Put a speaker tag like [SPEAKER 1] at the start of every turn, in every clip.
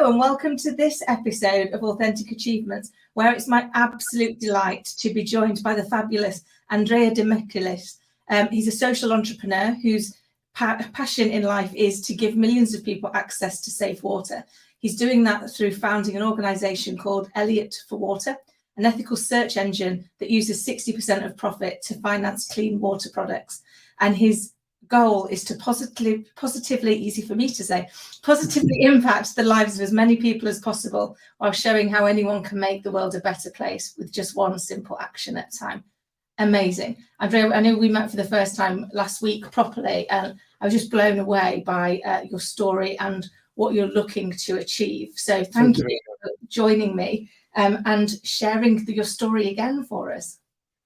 [SPEAKER 1] Hello and welcome to this episode of Authentic Achievements, where it's my absolute delight to be joined by the fabulous Andrea Demichelis. He's a social entrepreneur whose passion in life is to give millions of people access to safe water. He's doing that through founding an organisation called Elliot For Water, an ethical search engine that uses 60% of profit to finance clean water products. And his goal is to positively, easy for me to say, positively impact the lives of as many people as possible while showing how anyone can make the world a better place with just one simple action at a time. Amazing. Andrea, I know we met for the first time last week properly, and I was just blown away by your story and what you're looking to achieve. So thank you for joining me and sharing your story again for us.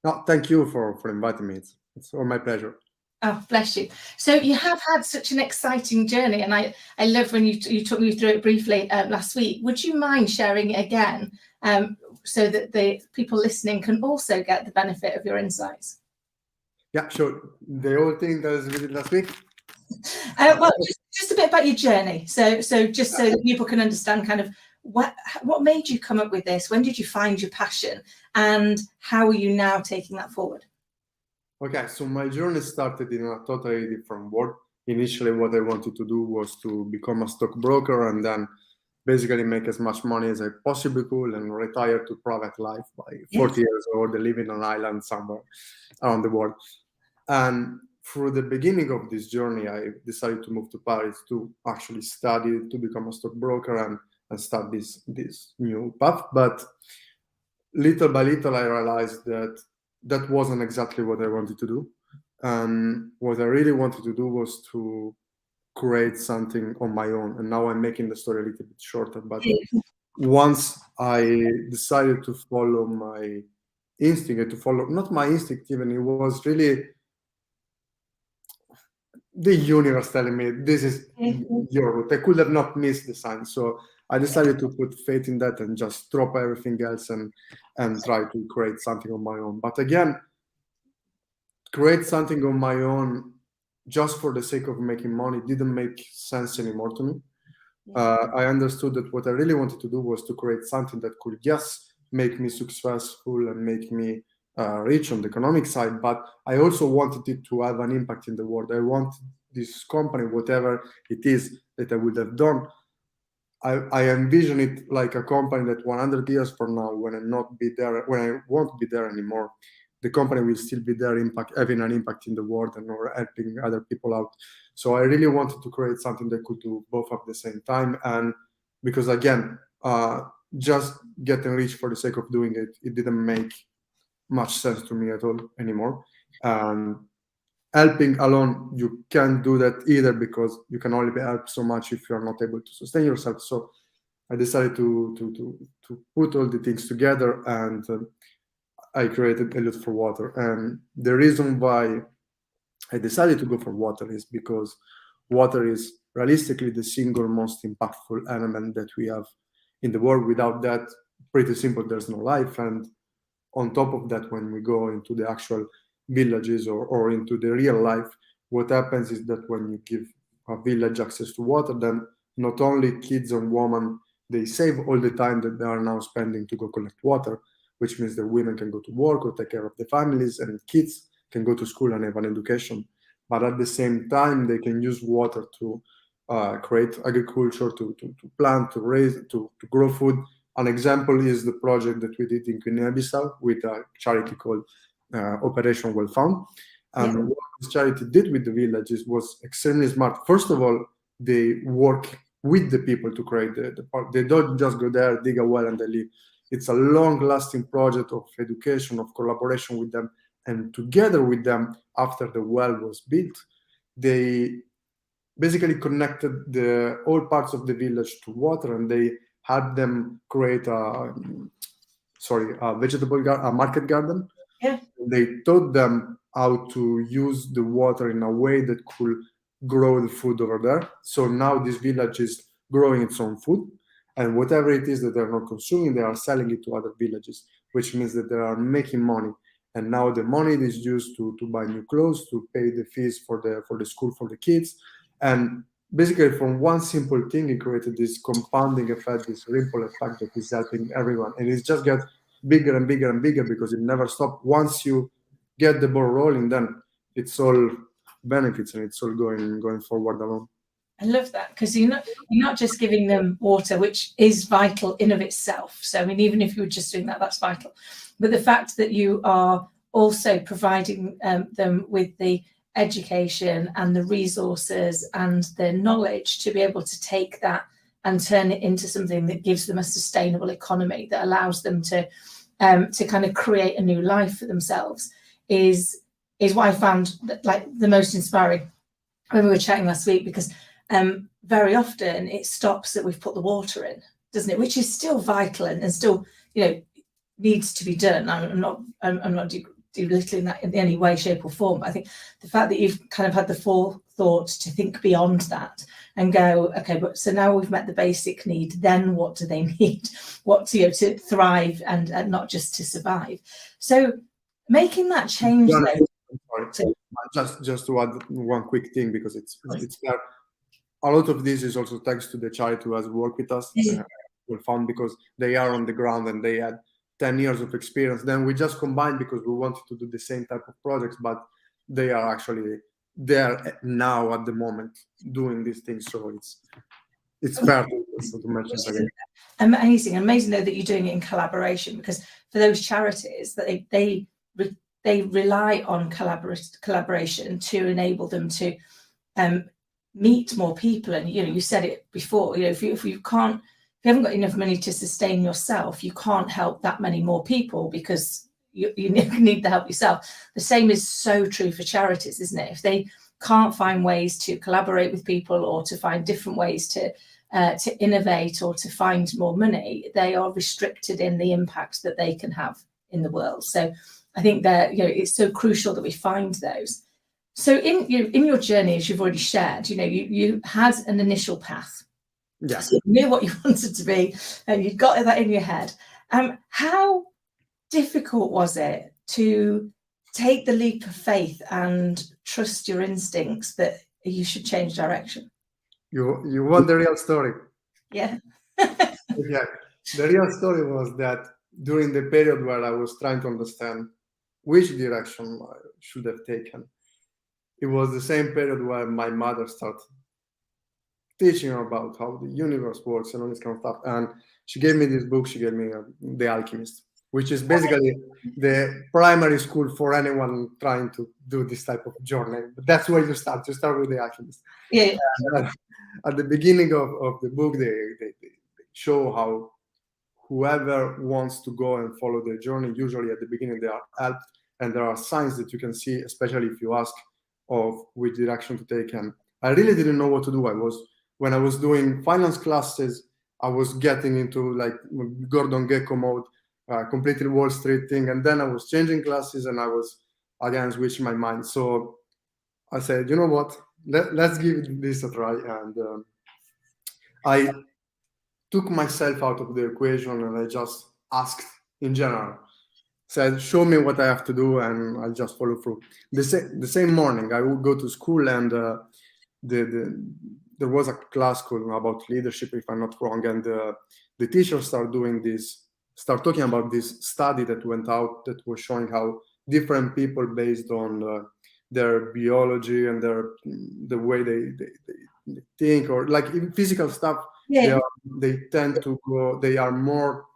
[SPEAKER 2] No, thank you for inviting me. It's all my pleasure.
[SPEAKER 1] Oh, bless you. So you have had such an exciting journey, and I love when you took me through it briefly last week. Would you mind sharing it again so that the people listening can also get the benefit of your insights?
[SPEAKER 2] Yeah, sure. The whole thing that we did last week?
[SPEAKER 1] Well, just a bit about your journey. So just so that people can understand kind of what made you come up with this? When did you find your passion? And how are you now taking that forward?
[SPEAKER 2] Okay, so my journey started in a totally different world. Initially, what I wanted to do was to become a stockbroker and then basically make as much money as I possibly could and retire to private life by 40 years old, live in an island somewhere around the world. And through the beginning of this journey, I decided to move to Paris to actually study to become a stockbroker and start this new path. But little by little, I realized that wasn't exactly what I wanted to do. And what I really wanted to do was to create something on my own. And now I'm making the story a little bit shorter. But once I decided to follow my instinct, not my instinct even, it was really the universe telling me, this is your route. I could have not missed the sign. So I decided to put faith in that and just drop everything else and try to create something on my own. But again, create something on my own just for the sake of making money didn't make sense anymore to me. I understood that what I really wanted to do was to create something that could just make me successful and make me rich on the economic side, but I also wanted it to have an impact in the world. I want this company, whatever it is that I would have done, I envision it like a company that 100 years from now, when I won't be there anymore, the company will still be there, having an impact in the world and or helping other people out. So I really wanted to create something that could do both at the same time. And because again, just getting rich for the sake of doing it, it didn't make much sense to me at all anymore. Helping alone, you can't do that either, because you can only be helped so much if you're not able to sustain yourself. So I decided to put all the things together, and I created Elliot For Water. And the reason why I decided to go for water is because water is realistically the single most impactful element that we have in the world. Without that, pretty simple, there's no life. And on top of that, when we go into the actual villages or into the real life, what happens is that when you give a village access to water, then not only kids and women, they save all the time that they are now spending to go collect water, which means that women can go to work or take care of the families, and kids can go to school and have an education. But at the same time, they can use water to create agriculture, to plant, to raise, to grow food. An example is the project that we did in Guinea-Bissau with a charity called Operation Well Found. And what this charity did with the villages was extremely smart. First of all, they work with the people to create the park. They don't just go there, dig a well, and they leave. It's a long-lasting project of education, of collaboration with them. And together with them, after the well was built, they basically connected all parts of the village to water, and they had them create a market garden.
[SPEAKER 1] Yeah.
[SPEAKER 2] They taught them how to use the water in a way that could grow the food over there. So now this village is growing its own food, and whatever it is that they're not consuming, they are selling it to other villages, which means that they are making money. And now the money is used to buy new clothes, to pay the fees for the school for the kids. And basically from one simple thing, it created this compounding effect, this ripple effect that is helping everyone, and it just gets bigger and bigger and bigger because it never stops. Once you get the ball rolling, then it's all benefits and it's all going forward alone.
[SPEAKER 1] I love that, because you're not just giving them water, which is vital in of itself. So I mean, even if you were just doing that, that's vital. But the fact that you are also providing them with the education and the resources and the knowledge to be able to take that and turn it into something that gives them a sustainable economy that allows them to kind of create a new life for themselves is what I found like the most inspiring when we were chatting last week, because very often it stops that we've put the water in, doesn't it? Which is still vital and still, needs to be done. I'm not belittling that in any way, shape, or form. But I think the fact that you've kind of had the forethought to think beyond that and go, okay, but so now we've met the basic need, then what do they need? What to thrive and not just to survive. So making that change,
[SPEAKER 2] just to add one quick thing, because it's clear. A lot of this is also thanks to the charity who has worked with us. We found because they are on the ground and they had 10 years of experience. Then we just combined because we wanted to do the same type of projects, but they are actually there now at the moment doing these things. So it's fair to mention again.
[SPEAKER 1] Amazing though that you're doing it in collaboration, because for those charities that they rely on collaboration to enable them to meet more people. And you said it before, if you haven't got enough money to sustain yourself, you can't help that many more people because you need the help yourself. The same is so true for charities, isn't it? If they can't find ways to collaborate with people or to find different ways to innovate or to find more money, they are restricted in the impact that they can have in the world. So I think that it's so crucial that we find those. So in your journey, as you've already shared, you had an initial path.
[SPEAKER 2] Yeah.
[SPEAKER 1] So you knew what you wanted to be, and you got that in your head. How difficult was it to take the leap of faith and trust your instincts that you should change direction?
[SPEAKER 2] You want the real story?
[SPEAKER 1] Yeah.
[SPEAKER 2] Yeah. The real story was that during the period where I was trying to understand which direction I should have taken, it was the same period where my mother started teaching about how the universe works and all this kind of stuff. And she gave me this book. She gave me The Alchemist, which is basically the primary school for anyone trying to do this type of journey. But that's where you start. You start with The Alchemist.
[SPEAKER 1] Yeah.
[SPEAKER 2] At the beginning of the book, they show how whoever wants to go and follow their journey, usually at the beginning they are helped, and there are signs that you can see, especially if you ask of which direction to take. And I really didn't know what to do. When I was doing finance classes, I was getting into like Gordon Gekko mode, completely Wall Street thing, and then I was changing classes and I was again switching my mind. So I said, you know what, let's give this a try. And I took myself out of the equation and I just asked in general, said, show me what I have to do and I'll just follow through. The same morning I would go to school, and there was a class called about leadership, if I'm not wrong, and the teacher started talking about this study that went out that was showing how different people, based on their biology and the way they think, or like even physical stuff, they tend to go, they are more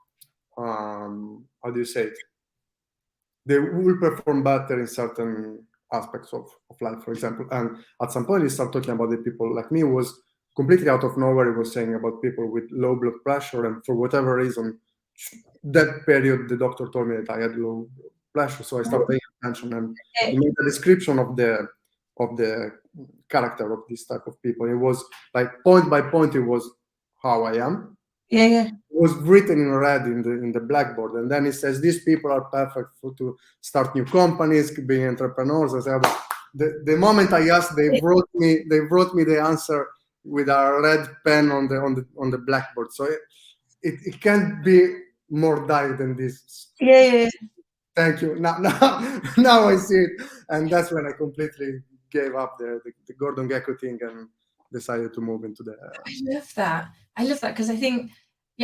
[SPEAKER 2] how do you say it, they will perform better in certain aspects of life, for example. And at some point he started talking about the people like me. It was completely out of nowhere. He was saying about people with low blood pressure, and for whatever reason that period the doctor told me that I had low blood pressure, so I started paying attention, and he made a description of the character of this type of people. It was like point by point, it was how I am.
[SPEAKER 1] Yeah.
[SPEAKER 2] It was written in red in the blackboard, and then it says these people are perfect to start new companies, being entrepreneurs, etc. The moment I asked, they wrote me the answer with a red pen on the blackboard. So it can't be more direct than this.
[SPEAKER 1] Yeah.
[SPEAKER 2] Thank you. Now I see it, and that's when I completely gave up the Gordon Gekko thing, and decided to move into the.
[SPEAKER 1] I love that. I love that because I think,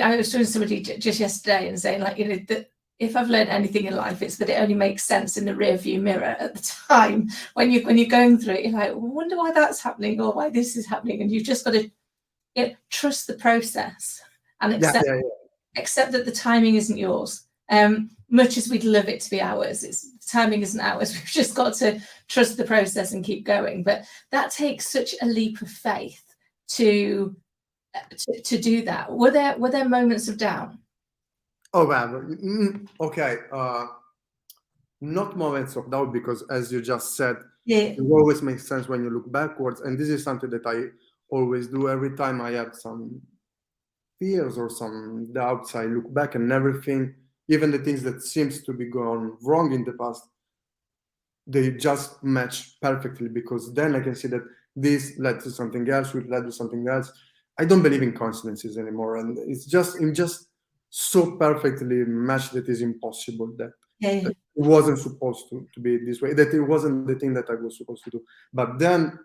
[SPEAKER 1] I was talking to somebody just yesterday and saying, like, that if I've learned anything in life, it's that it only makes sense in the rear view mirror at the time. When you're going through it, you're like, well, I wonder why that's happening or why this is happening. And you've just got to trust the process and accept that the timing isn't yours. Much as we'd love it to be ours, the timing isn't ours. We've just got to trust the process and keep going. But that takes such a leap of faith to do that. Were there moments of doubt?
[SPEAKER 2] Oh, well, okay. Not moments of doubt, because as you just said, it always makes sense when you look backwards. And this is something that I always do every time I have some fears or some doubts. I look back and everything, even the things that seems to be going wrong in the past, they just match perfectly, because then I can see that this led to something else, which led to something else. I don't believe in coincidences anymore, and it's just so perfectly matched that it's impossible that it wasn't supposed to be this way, that it wasn't the thing that I was supposed to do. But then,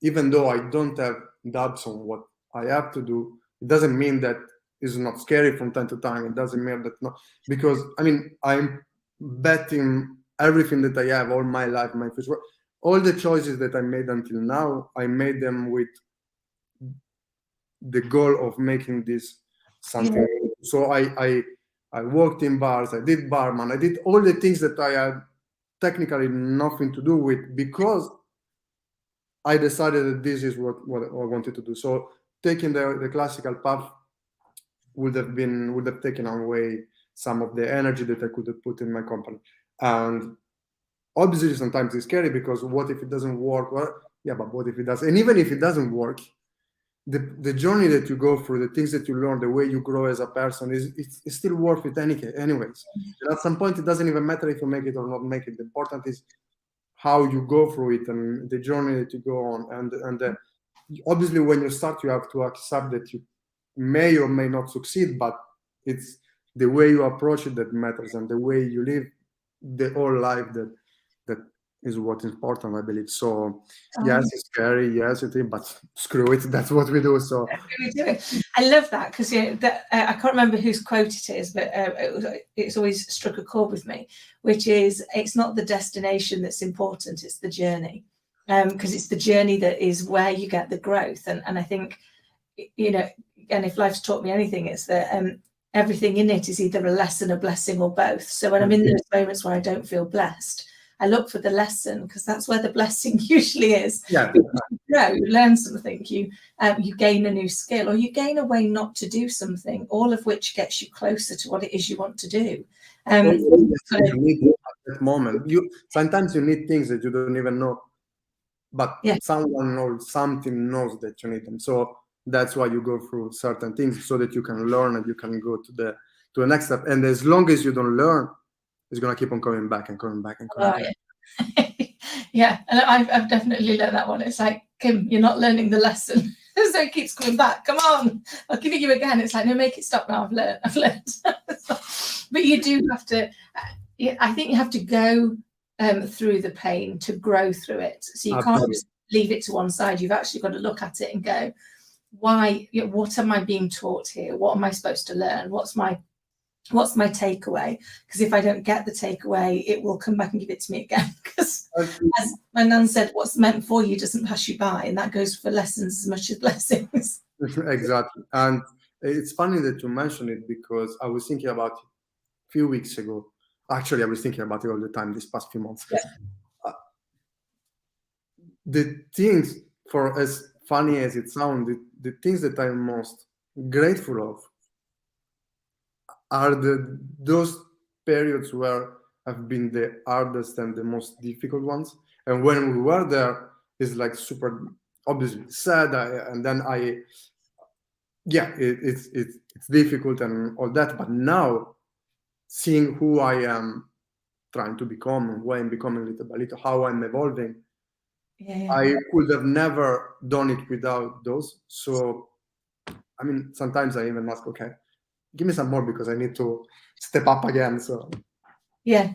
[SPEAKER 2] even though I don't have doubts on what I have to do, it doesn't mean that it's not scary from time to time. It doesn't mean that because I'm betting everything that I have, all my life, my future, all the choices that I made until now, I made them with the goal of making this something. So I worked in bars, I did barman, I did all the things that I had technically nothing to do with, because I decided that this is what I wanted to do. So taking the classical path would have taken away some of the energy that I could have put in my company. And obviously sometimes it's scary, because what if it doesn't work? Well, yeah, but what if it does? And even if it doesn't work, the journey that you go through, the things that you learn, the way you grow as a person, it's still worth it anyways. And at some point, it doesn't even matter if you make it or not make it. The important is how you go through it and the journey that you go on. And obviously, when you start, you have to accept that you may or may not succeed, but it's the way you approach it that matters, and the way you live the whole life that is what's important, I believe. So yes, it's scary, yes it is, but screw it, that's what we do. So
[SPEAKER 1] we do it. I love that, because I can't remember whose quote it is, but it's always struck a chord with me, which is, it's not the destination that's important, it's the journey, because it's the journey that is where you get the growth. And I think, and if life's taught me anything, it's that everything in it is either a lesson, a blessing, or both. So when I'm in those moments where I don't feel blessed, I look for the lesson, because that's where the blessing usually is.
[SPEAKER 2] Yeah.
[SPEAKER 1] You learn something, you gain a new skill, or you gain a way not to do something, all of which gets you closer to what it is you want to do.
[SPEAKER 2] You need at that moment. Sometimes you need things that you don't even know, but someone or something knows that you need them. So that's why you go through certain things, so that you can learn and you can go to the next step. And as long as you don't learn, it's going to keep on coming back and coming back and coming back.
[SPEAKER 1] Yeah, and I've definitely learned that one. It's like, Kim, you're not learning the lesson. So it keeps coming back. Come on, I'll give it you again. It's like, no, make it stop now. I've learned. But you do have to, I think you have to go through the pain to grow through it. So you can't just leave it to one side. You've actually got to look at it and go, why, what am I being taught here? What am I supposed to learn? What's my takeaway? Because if I don't get the takeaway, it will come back and give it to me again. Because as my nan said, what's meant for you doesn't pass you by, and that goes for lessons as much as blessings.
[SPEAKER 2] Exactly. And it's funny that you mentioned it, because I was thinking about it a few weeks ago. Actually, I was thinking about it all the time this past few months. The things, for as funny as it sounds, the things that I'm most grateful of are those periods where have been the hardest and the most difficult ones. And when we were there, it's like super obviously sad, and then it's difficult and all that. But now, seeing who I am trying to become, and who I'm becoming little by little, how I'm evolving, I could have never done it without those. So, I mean, sometimes I even ask, okay, give me some more, because I need to step up again. So
[SPEAKER 1] no,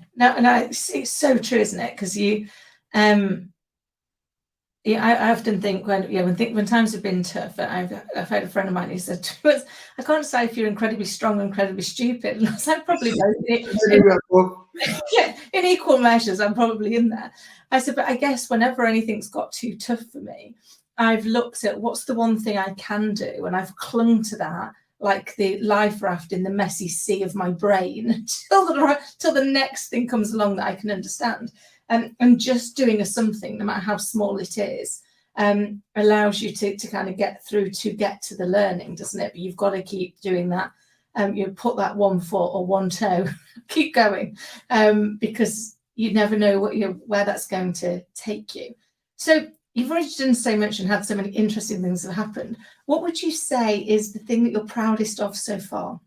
[SPEAKER 1] it's so true, isn't it? Because you Yeah, I often think when times have been tough, and I've had a friend of mine who said to us, "I can't decide if you're incredibly strong or incredibly stupid." And I was like, probably both. Yeah, in equal measures, I'm probably in there. I said, but I guess whenever anything's got too tough for me, I've looked at what's the one thing I can do, and I've clung to that like the life raft in the messy sea of my brain till the next thing comes along that I can understand. And just doing something, no matter how small it is, allows you to kind of get through to get to the learning, doesn't it? But you've got to keep doing that. You put that one foot or one toe, keep going, because you never know where that's going to take you. So you've already done so much and had so many interesting things that have happened. What would you say is the thing that you're proudest of so far?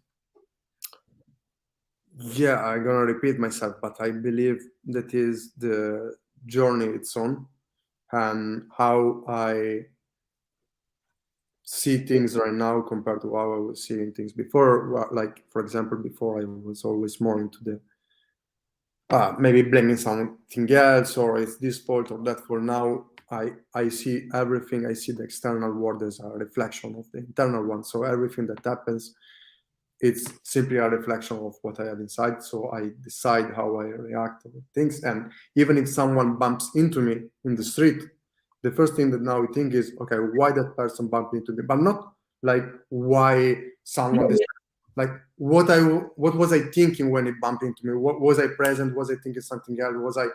[SPEAKER 2] Yeah, I'm gonna repeat myself, but I believe that is the journey it's on, and how I see things right now compared to how I was seeing things before. Like, for example, before I was always more into the maybe blaming something else, or it's this fault or that fault. Now I see everything. I see the external world as a reflection of the internal one. So everything that happens, it's simply a reflection of what I have inside. So I decide how I react to things. And even if someone bumps into me in the street, the first thing that now I think is, okay, why that person bumped into me? But not like why someone like what was I thinking when it bumped into me? What was I present? Was I thinking something else? Was I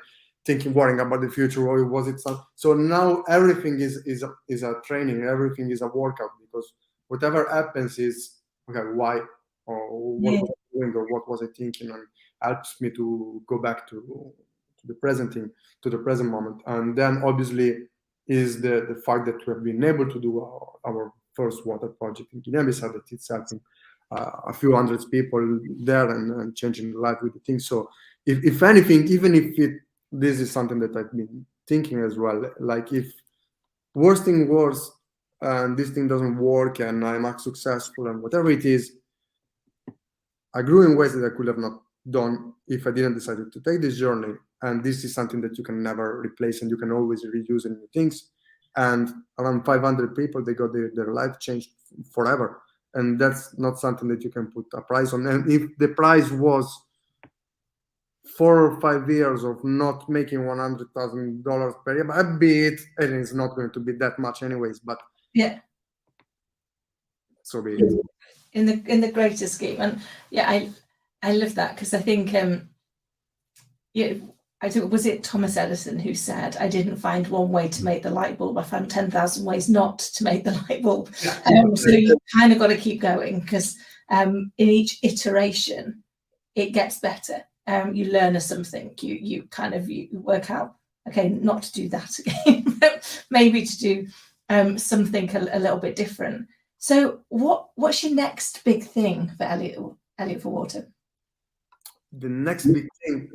[SPEAKER 2] thinking, worrying about the future, or was it some? So now everything is a training. Everything is a workout, because whatever happens is, okay, why, or what was I doing, or what was I thinking, and helps me to go back to the present thing, to the present moment. And then obviously is the fact that we have been able to do our first water project in Guinea-Bissau, that it's helping a few hundred people there, and changing the life with the thing. So if anything, even if this is something that I've been thinking as well, like if worst thing was, and this thing doesn't work and I'm not successful and whatever it is, I grew in ways that I could have not done if I didn't decide to take this journey. And this is something that you can never replace, and you can always reuse in new things. And around 500 people, they got their life changed forever. And that's not something that you can put a price on. And if the price was 4 or 5 years of not making $100,000 per year, but be it, and it's not going to be that much anyways. But
[SPEAKER 1] yeah,
[SPEAKER 2] so be it.
[SPEAKER 1] In the greater scheme. And yeah, I love that, because I think yeah, I think, was it Thomas Edison who said, "I didn't find one way to make the light bulb, I found 10,000 ways not to make the light bulb." So you kind of got to keep going, because in each iteration it gets better. You learn something, you work out, okay, not to do that again, maybe to do something a little bit different. So what's your next big thing for Elliot For Water?
[SPEAKER 2] The next big thing,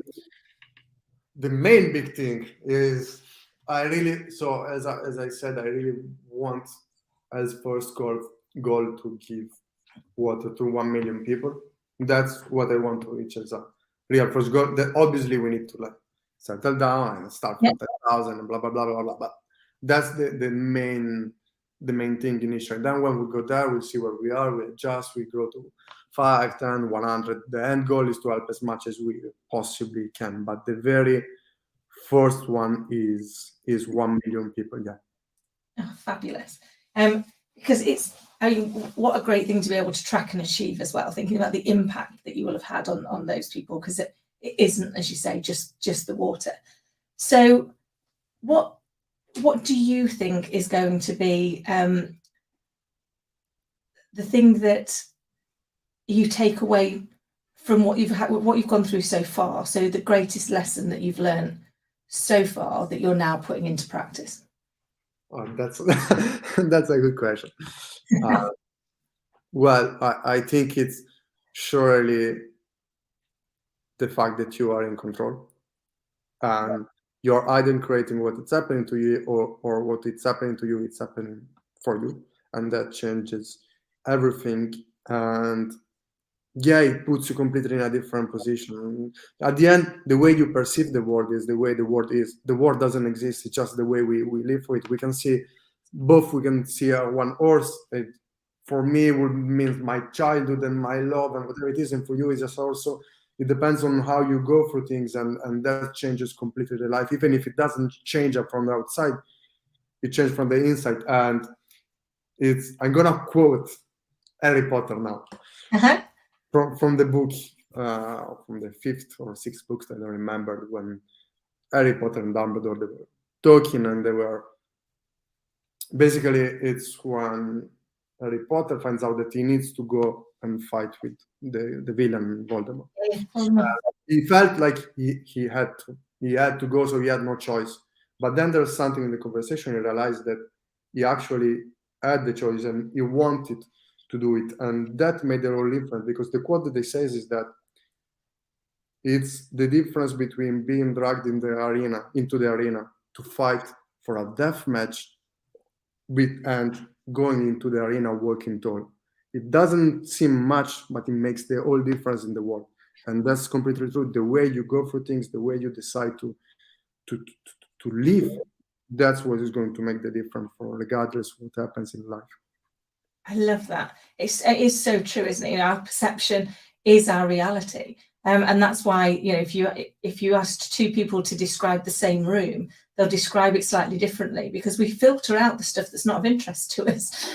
[SPEAKER 2] the main big thing is, so as I said, I really want as first goal to give water to 1 million people. That's what I want to reach as a real first goal. That obviously we need to like settle down and start from 10,000 and blah blah blah blah blah. But that's the main thing initially. Then when we go there, we see where we are. We adjust. We grow to 5, 10, 100. The end goal is to help as much as we possibly can. But the very first one is 1 million people. Yeah.
[SPEAKER 1] Oh, fabulous. Because what a great thing to be able to track and achieve as well, thinking about the impact that you will have had on those people, because it isn't, as you say, just the water. So what do you think is going to be the thing that you take away from what you've gone through so far? So the greatest lesson that you've learned so far that you're now putting into practice?
[SPEAKER 2] Oh, that's that's a good question. Well, I think it's surely the fact that you are in control, and you're either creating what it's happening to you, or what it's happening to you, it's happening for you, and that changes everything. And yeah, it puts you completely in a different position. At the end, the way you perceive the world is the way the world is. The world doesn't exist. It's just the way we live for it. We can see both. We can see one horse. For me, would mean my childhood and my love and whatever it is. And for you, it's just also, it depends on how you go through things. And that changes completely the life. Even if it doesn't change up from the outside, it changes from the inside. And I'm going to quote Harry Potter now.
[SPEAKER 1] Uh-huh.
[SPEAKER 2] From the book, from the 5th or 6th books that I remember, when Harry Potter and Dumbledore, they were talking, and they were basically, it's when Harry Potter finds out that he needs to go and fight with the villain Voldemort. He felt like he had to go, so he had no choice. But then there's something in the conversation, he realized that he actually had the choice and he wanted to do it, and that made the whole difference, because the quote that they says is that it's the difference between being dragged into the arena to fight for a death match and going into the arena walking tall. It doesn't seem much, but it makes the whole difference in the world. And that's completely true. The way you go through things, the way you decide to live, that's what is going to make the difference, for regardless of what happens in life.
[SPEAKER 1] I love that. It is so true, isn't it? Our perception is our reality. And that's why, if you asked two people to describe the same room, they'll describe it slightly differently, because we filter out the stuff that's not of interest to us.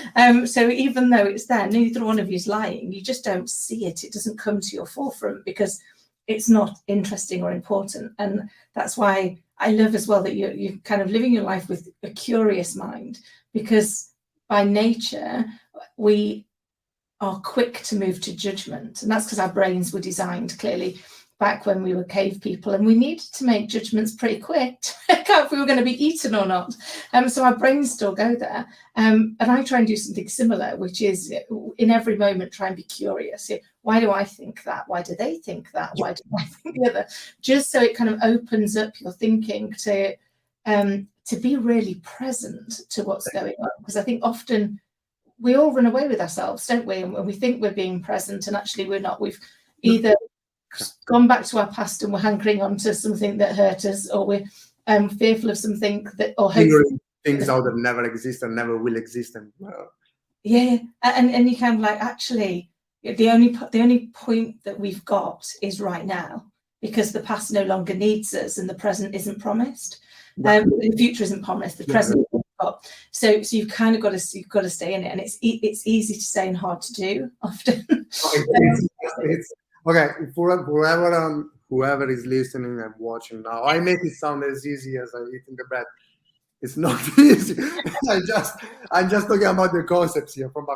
[SPEAKER 1] So even though it's there, neither one of you is lying. You just don't see it. It doesn't come to your forefront because it's not interesting or important. And that's why I love as well that you're kind of living your life with a curious mind, because by nature, we are quick to move to judgment. And that's because our brains were designed clearly back when we were cave people, and we needed to make judgments pretty quick to work out if we were going to be eaten or not. So our brains still go there. And I try and do something similar, which is in every moment try and be curious. Why do I think that? Why do they think that? Why do I think the other? Just so it kind of opens up your thinking to be really present to what's going on. Because I think often we all run away with ourselves, don't we? And we think we're being present, and actually we're not. We've either gone back to our past and we're hankering on to something that hurt us, or we're fearful of something that, or hopefully
[SPEAKER 2] things out that never exist and never will exist. And
[SPEAKER 1] yeah, and you kind of like, actually, the only point that we've got is right now, because the past no longer needs us and the present isn't promised. The future isn't promised. The present. So you've kind of got to stay in it, and it's easy to say and hard to do often.
[SPEAKER 2] It's okay for whoever is listening and watching now. I make it sound as easy as eating the bread. It's not easy. I'm just talking about the concepts here. From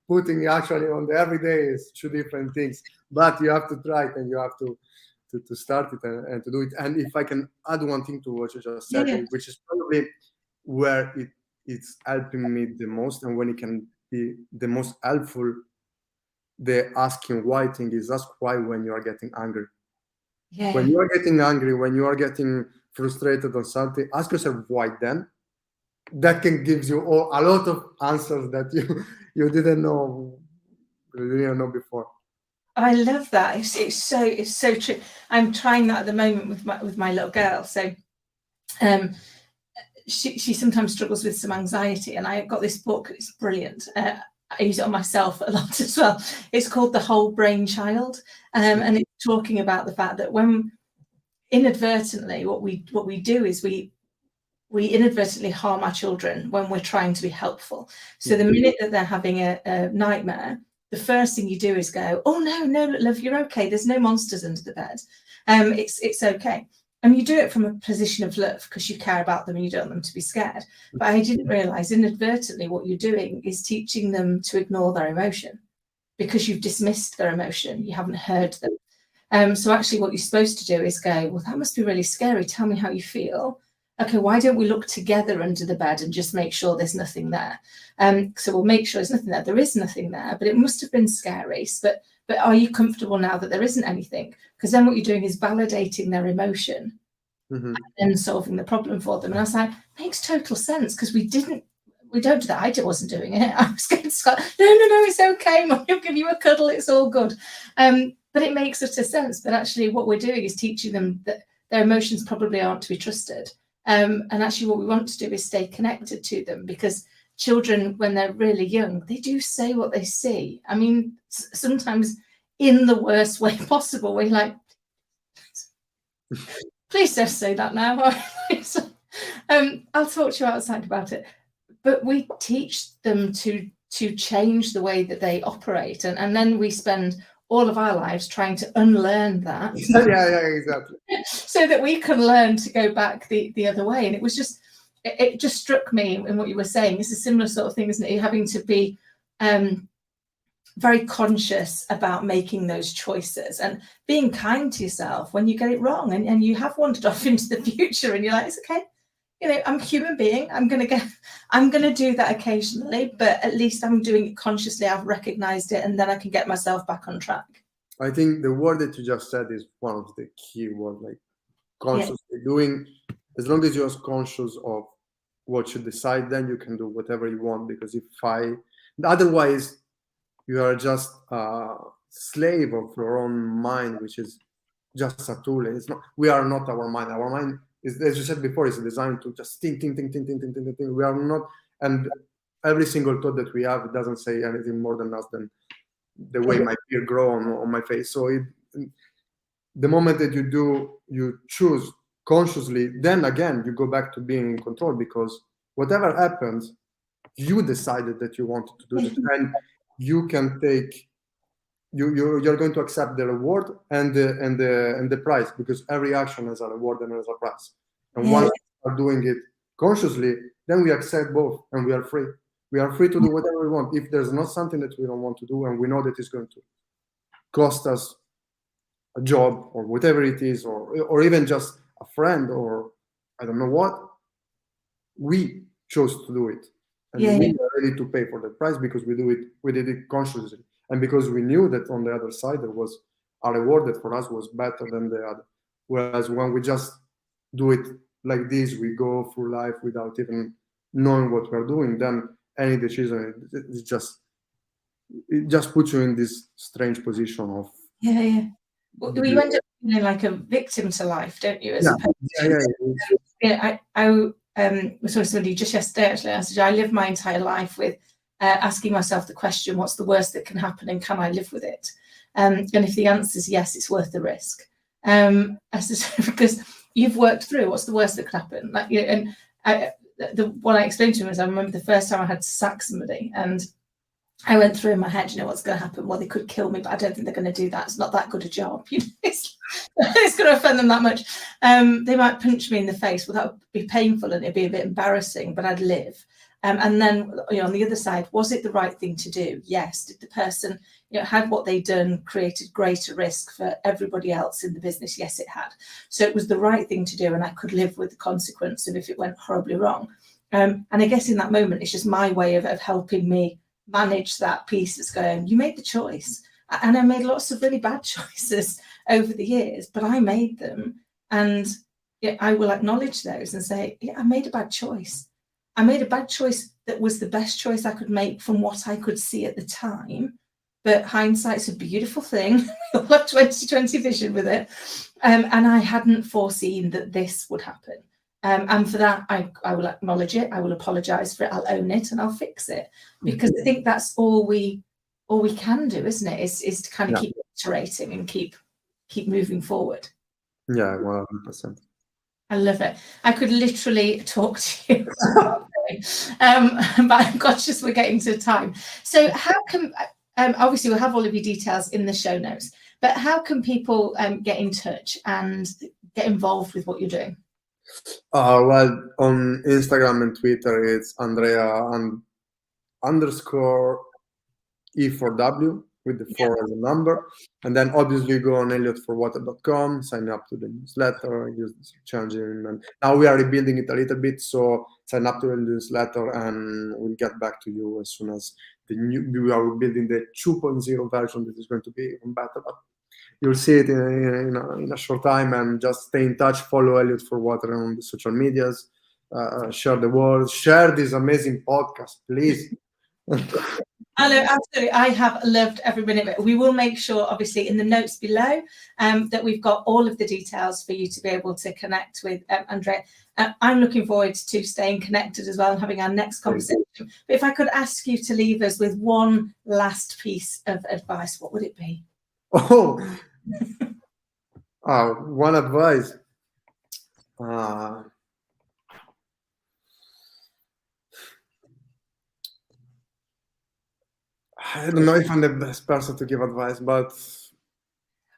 [SPEAKER 2] putting actually on the everyday is two different things. But you have to try it, and you have to start it and to do it. And if I can add one thing to what you just said, which is probably where it's helping me the most, and when it can be the most helpful, the asking why thing is ask why when you are getting angry. When you are getting angry, when you are getting frustrated on something, ask yourself why then. That can give you a lot of answers that you didn't know before.
[SPEAKER 1] I love that. It's so true. I'm trying that at the moment with my little girl. So she sometimes struggles with some anxiety, and I've got this book. It's brilliant. I use it on myself a lot as well. It's called The Whole Brain Child, and it's talking about the fact that when inadvertently, what we do is we inadvertently harm our children when we're trying to be helpful. So the minute that they're having a nightmare, the first thing you do is go, "Oh no, love, you're okay. There's no monsters under the bed. It's okay." And you do it from a position of love because you care about them and you don't want them to be scared. But I didn't realize inadvertently what you're doing is teaching them to ignore their emotion, because you've dismissed their emotion. You haven't heard them. So actually what you're supposed to do is go, "Well, that must be really scary. Tell me how you feel. Okay, why don't we look together under the bed and just make sure there's nothing there?" So we'll make sure there's nothing there. There is nothing there, but it must have been scary. But are you comfortable now that there isn't anything? Because then what you're doing is validating their emotion and solving the problem for them. And I was like, makes total sense, because we didn't we don't do that. I wasn't doing it. I was going to Scott, no, it's okay. Mum, he'll give you a cuddle. It's all good. But it makes such a sense. But actually what we're doing is teaching them that their emotions probably aren't to be trusted. And actually what we want to do is stay connected to them, because children, when they're really young, they do say what they see. I mean, sometimes in the worst way possible. We're like, please don't say that now. I'll talk to you outside about it. But we teach them to change the way that they operate. And then we spend all of our lives trying to unlearn that.
[SPEAKER 2] Yeah, exactly.
[SPEAKER 1] So that we can learn to go back the other way. And it just struck me in what you were saying. It's a similar sort of thing, isn't it? You're having to be very conscious about making those choices and being kind to yourself when you get it wrong and you have wandered off into the future and you're like, it's okay. You know, I'm a human being. I'm going to do that occasionally, but at least I'm doing it consciously. I've recognized it, and then I can get myself back on track.
[SPEAKER 2] I think the word that you just said is one of the key words, like consciously doing. As long as you're conscious of what you decide, then you can do whatever you want. Because otherwise, you are just a slave of your own mind, which is just a tool. It's not. We are not our mind. Our mind is, as you said before, is designed to just think. We are not, and every single thought that we have, it doesn't say anything more than us than the way my beard grow on my face. So the moment that you choose consciously, then again you go back to being in control, because whatever happens, you decided that you wanted to do it, and you can take. You're going to accept the reward and the price, because every action has a reward and has a price. And once we are doing it consciously, then we accept both, and we are free. We are free to do whatever we want. If there's not something that we don't want to do, and we know that it's going to cost us a job or whatever it is, or even just a friend, or I don't know what, we chose to do it, and we are ready to pay for the price because we did it consciously. And because we knew that on the other side there was a reward that for us was better than the other. Whereas when we just do it like this, we go through life without even knowing what we're doing, then any decision, it just puts you in this strange position of...
[SPEAKER 1] Well, you end up feeling like a victim to life, don't you? I saw somebody just yesterday, actually. I said, I live my entire life with asking myself the question, what's the worst that can happen and can I live with it? And if the answer is yes, it's worth the risk. I said, because you've worked through what's the worst that could happen. Like, you know, and what I explained to him is, I remember the first time I had to sack somebody, and I went through in my head, you know, what's going to happen? Well, they could kill me, but I don't think they're going to do that. It's not that good a job. You know, it's going to offend them that much. They might punch me in the face. Well, that would be painful and it'd be a bit embarrassing, but I'd live. And then, you know, on the other side, was it the right thing to do? Yes. Did the person, you know, had what they'd done created greater risk for everybody else in the business? Yes, it had. So it was the right thing to do, and I could live with the consequence of if it went horribly wrong. And I guess in that moment, it's just my way of helping me manage that piece that's going, you made the choice. And I made lots of really bad choices over the years, but I made them. And I will acknowledge those and say, yeah, I made a bad choice. I made a bad choice that was the best choice I could make from what I could see at the time. But hindsight's a beautiful thing. We'll have 20/20 vision with it. And I hadn't foreseen that this would happen. And for that, I will acknowledge it. I will apologize for it. I'll own it and I'll fix it. Because I think that's all we can do, isn't it? Is to kind of keep iterating and keep moving forward.
[SPEAKER 2] Yeah, 100%.
[SPEAKER 1] I love it. I could literally talk to you, but I'm conscious we're getting to time. So how can, obviously we'll have all of your details in the show notes, but how can people get in touch and get involved with what you're doing?
[SPEAKER 2] Well, on Instagram and Twitter, it's Andrea _ E4W with the 4 as a number. And then obviously go on ElliotForWater.com, sign up to the newsletter, use the search engine. And now we are rebuilding it a little bit, so sign up to the newsletter and we'll get back to you as soon as we are building the 2.0 version that is going to be even better. But you'll see it in a short time, and just stay in touch. Follow Elliot For Water on the social medias. share the word, share this amazing podcast, please.
[SPEAKER 1] I know, absolutely. I have loved every minute of it. We will make sure, obviously, in the notes below, that we've got all of the details for you to be able to connect with Andrea. I'm looking forward to staying connected as well and having our next conversation. But if I could ask you to leave us with one last piece of advice, what would it be?
[SPEAKER 2] Oh, one advice. I don't know if I'm the best person to give advice, but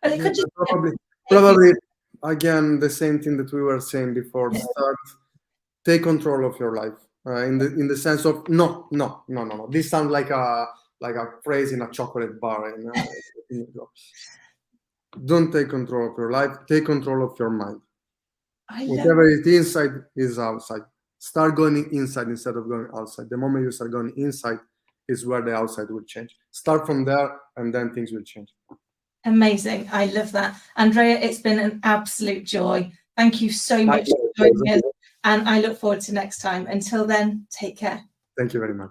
[SPEAKER 1] Well, it could just
[SPEAKER 2] probably again the same thing that we were saying before. Take control of your life in the sense of no. This sounds like a phrase in a chocolate bar. Don't take control of your life. Take control of your mind. Whatever is inside is outside. Start going inside instead of going outside. The moment you start going inside is where the outside will change. Start from there, and then things will change.
[SPEAKER 1] Amazing. I love that. Andrea, it's been an absolute joy. Thank you so much for joining us, and I look forward to next time. Until then, take care.
[SPEAKER 2] Thank you very much.